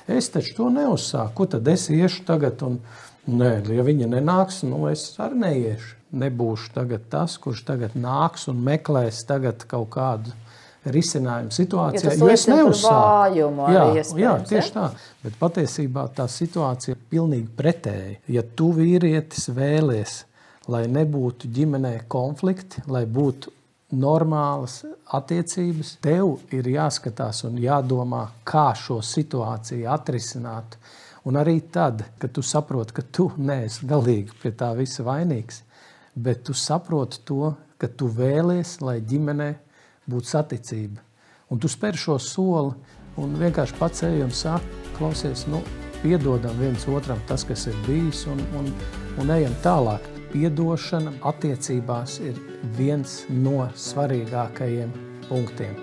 Es taču to neuzsāku. Ko tad es iešu tagad? Un, nē, ja viņa nenāks, es arī neiešu. Nebūšu tagad tas, kurš tagad nāks un meklēs tagad kaut kādu risinājumu situācijā. Jo es neuzsāku. Jā, tieši tā. Bet patiesībā tā situācija ir pilnīgi pretēji. Ja tu vīrietis vēlies, lai nebūtu ģimenē konflikti, lai būtu normālas attiecības, tev ir jāskatās un jādomā, kā šo situāciju atrisināt. Un arī tad, kad tu saproti, ka tu neesi galīgi pie tā visa vainīgs, bet tu saproti to, ka tu vēlies, lai ģimenē būtu saticība. Un tu spēr šo soli un vienkārši pats ej un saki, klausies, piedodam viens otram tas, kas ir bijis, un ejam tālāk. Piedošana attiecībās ir viens no svarīgākajiem punktiem.